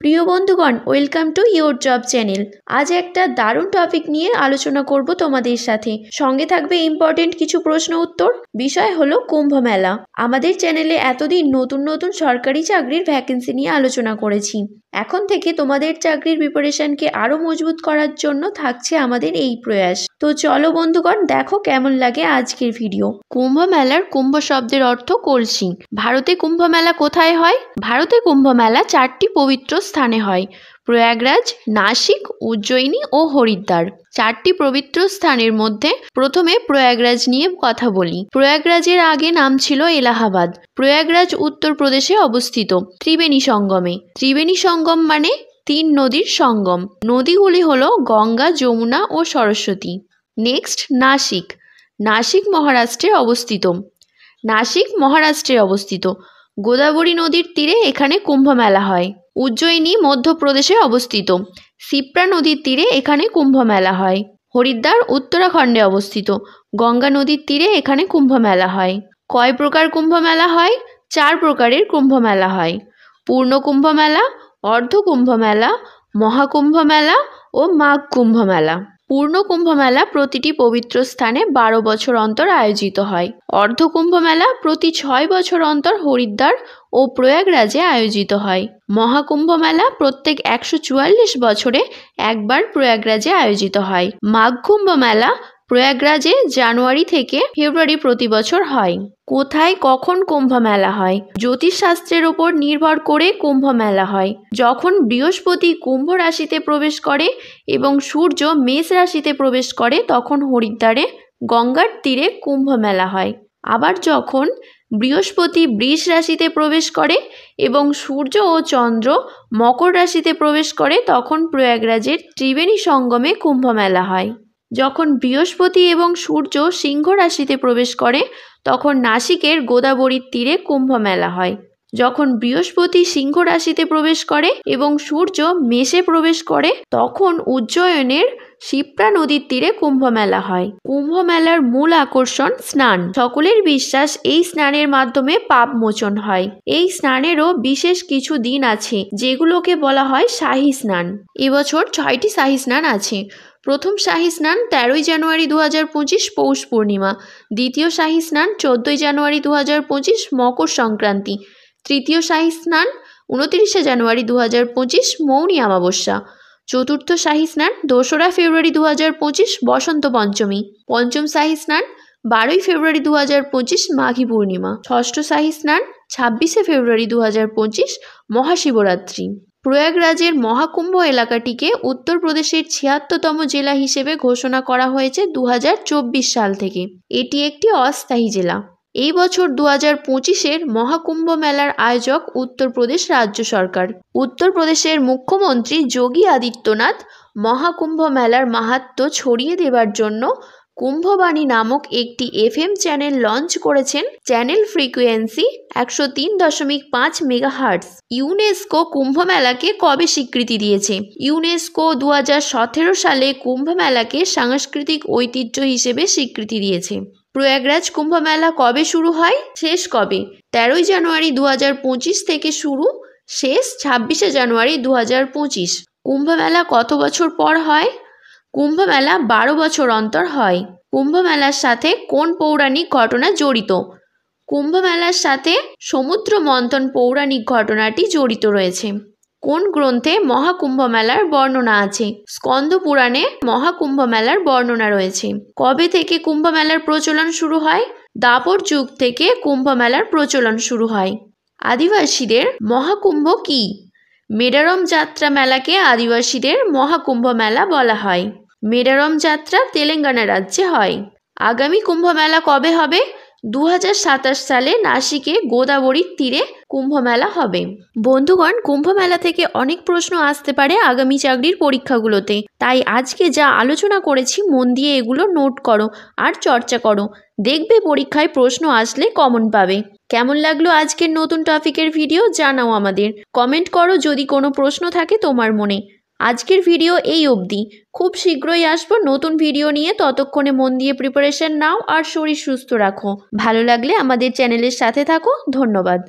প্রিয় বন্ধুগণ, welcome to your job channel. আজ একটা দারুণ টপিক নিয়ে আলোচনা করব তোমাদের সাথে। সঙ্গে থাকবে ইম্পর্টেন্ট কিছু প্রশ্ন উত্তর। বিষয় হলো কুম্ভ মেলা। আমাদের চ্যানেলে এতদিন নতুন নতুন সরকারি চাকরির ভ্যাকেন্সি নিয়ে আলোচনা করেছি। এখন থেকে তোমাদের চাকরির প্রিপারেশনকে আরো মজবুত করার জন্য থাকছে আমাদের এই প্রয়াস। তো চলো বন্ধুগণ, দেখো কেমন লাগে আজকের ভিডিও। কুম্ভ মেলার কুম্ভ শব্দের অর্থ কলসি। ভারতে কুম্ভ মেলা কোথায় হয়? ভারতে কুম্ভ মেলা 4টি পবিত্র স্থানে হয়: প্রয়াগরাজ, নাসিক, উজ্জয়িনী ও হরিদ্বার। 4টি পবিত্র স্থানের মধ্যে প্রথমে প্রয়াগরাজ নিয়ে কথা বলি। প্রয়াগরাজের আগে নাম ছিল এলাহাবাদ। প্রয়াগরাজ উত্তরপ্রদেশে অবস্থিত ত্রিবেণী সঙ্গমে। ত্রিবেণী সঙ্গম মানে 3 নদীর সঙ্গম। নদীগুলি হলো গঙ্গা, যমুনা ও সরস্বতী। নেক্সট নাসিক। নাসিক মহারাষ্ট্রে অবস্থিত। গোদাবরী নদীর তীরে এখানে কুম্ভ মেলা হয়। উজ্জয়িনী মধ্যপ্রদেশে অবস্থিত। সিপ্রা নদীর তীরে এখানে কুম্ভ মেলা হয়। হরিদ্বার উত্তরাখণ্ডে অবস্থিত। গঙ্গা নদীর তীরে এখানে কুম্ভ মেলা হয়। কয় প্রকার কুম্ভ মেলা হয়? 4 প্রকারের কুম্ভ মেলা হয়: পূর্ণ কুম্ভ মেলা, অর্ধ কুম্ভ মেলা, মহাকুম্ভ মেলা ও মাঘ কুম্ভ মেলা। পূর্ণ কুম্ভ মেলা প্রতিটি পবিত্র স্থানে 12 বছর অন্তর আয়োজিত হয়। অর্ধ কুম্ভ মেলা প্রতি 6 বছর অন্তর হরিদ্বার ও প্রয়াগরাজে আয়োজিত হয়। মহাকুম্ভ মেলা প্রত্যেক 144 বছরে একবার প্রয়াগরাজে আয়োজিত হয়। মাঘ কুম্ভ মেলা প্রয়াগরাজে জানুয়ারি থেকে ফেব্রুয়ারি প্রতি বছর হয়। কোথায় কখন কুম্ভ মেলা হয়? জ্যোতিষশাস্ত্রের উপর নির্ভর করে কুম্ভ মেলা হয়। যখন বৃহস্পতি কুম্ভ রাশিতে প্রবেশ করে এবং সূর্য মেষ রাশিতে প্রবেশ করে তখন হরিদ্বারে গঙ্গার তীরে কুম্ভ মেলা হয়। আবার যখন বৃহস্পতি বৃষ রাশিতে প্রবেশ করে এবং সূর্য ও চন্দ্র মকর রাশিতে প্রবেশ করে তখন প্রয়াগরাজের ত্রিবেণী সঙ্গমে কুম্ভ মেলা হয়। যখন বৃহস্পতি এবং সূর্য সিংহ রাশিতে প্রবেশ করে তখন নাসিকের গোদাবরীর তীরে কুম্ভ মেলা হয়। যখন বৃহস্পতি সিংহ রাশিতে প্রবেশ করে এবং সূর্য মেষে প্রবেশ করে তখন উজ্জয়িনীর সিপ্রা নদীর তীরে কুম্ভ মেলা হয়। কুম্ভ মেলার মূল আকর্ষণ স্নান। সকলের বিশ্বাস এই স্নানের মাধ্যমে পাপ মোচন হয়। এই স্নানেরও বিশেষ কিছু দিন আছে যেগুলোকে বলা হয় শাহী স্নান। এবছর 6টি শাহী স্নান আছে। প্রথম শাহী স্নান 13 জানুয়ারি 2025 পৌষ পূর্ণিমা। দ্বিতীয় শাহী স্নান 14 জানুয়ারি 2025 মকর সংক্রান্তি। তৃতীয় শাহী স্নান 29 জানুয়ারি 2025 মৌনী অমাবস্যা। চতুর্থ শাহী স্নান 2রা ফেব্রুয়ারি 2025 বসন্ত পঞ্চমী। পঞ্চম শাহী স্নান 12 ফেব্রুয়ারি 2025 মাঘী পূর্ণিমা। ষষ্ঠ শাহী স্নান 26 ফেব্রুয়ারি 2025 মহাশিবরাত্রি। প্রয়াগরাজের মহাকুম্ভ এলাকাটিকে উত্তরপ্রদেশের 76তম জেলা হিসেবে ঘোষণা করা হয়েছে 2024 সাল থেকে। এটি একটি অস্থায়ী জেলা। এই বছর 2025-এর মহাকুম্ভ মেলার আয়োজক উত্তরপ্রদেশ রাজ্য সরকার। উত্তরপ্রদেশের মুখ্যমন্ত্রী যোগী আদিত্যনাথ মহাকুম্ভ মেলার মাহাত্ম্য ছড়িয়ে দেবার জন্য কুম্ভবাণী নামক একটি FM চ্যানেল লঞ্চ করেছেন। Channel frequency 103.5 megahertz. ইউনেস্কো কুম্ভ মেলাকে কবে স্বীকৃতি দিয়েছে? ইউনেস্কো 2017 সালে কুম্ভ মেলাকে সাংস্কৃতিক ঐতিহ্য হিসেবে স্বীকৃতি দিয়েছে। প্রয়াগরাজ কুম্ভ মেলা কবে শুরু হয়, শেষ কবে? 13 জানুয়ারি 2025 থেকে শুরু, শেষ 26 জানুয়ারি 2025। কুম্ভ মেলা কত বছর পর হয়? কুম্ভ মেলা 12 বছর অন্তর হয়। কুম্ভ মেলার সাথে কোন পৌরাণিক ঘটনা জড়িত? কুম্ভ মেলার সাথে সমুদ্র মন্থন পৌরাণিক ঘটনাটি জড়িত রয়েছে। কোন গ্রন্থে মহাকুম্ভ মেলার বর্ণনা আছে? স্কন্দ পুরাণে মহাকুম্ভ মেলার বর্ণনা রয়েছে। কবে থেকে কুম্ভ মেলার প্রচলন শুরু হয়? দাপর যুগ থেকে কুম্ভ মেলার প্রচলন শুরু হয়। আদিবাসীদের মহাকুম্ভ কি? মেডারম যাত্রা মেলাকে আদিবাসীদের মহাকুম্ভ মেলা বলা হয়। মেডারম যাত্রা তেলেঙ্গানা রাজ্যে হয়। আগামী কুম্ভ মেলা কবে হবে? 2027 সালে নাসিকে গোদাবরীর তীরে কুম্ভ মেলা হবে। বন্ধুগণ, কুম্ভ মেলা থেকে অনেক প্রশ্ন আসতে পারে আগামী চাকরির পরীক্ষাগুলোতে। তাই আজকে যা আলোচনা করেছি মন দিয়ে এগুলো নোট করো আর চর্চা করো। দেখবে পরীক্ষায় প্রশ্ন আসলে কমন পাবে। কেমন লাগলো আজকের নতুন টপিকের ভিডিও জানাও আমাদের। কমেন্ট করো যদি কোনো প্রশ্ন থাকে তোমার মনে। আজকের ভিডিও এই অবধি। খুব শীঘ্রই আসবো নতুন ভিডিও নিয়ে। ততক্ষণে মন দিয়ে প্রিপারেশন নাও আর শরীর সুস্থ রাখো। ভালো লাগলে আমাদের চ্যানেলের সাথে থাকো। ধন্যবাদ।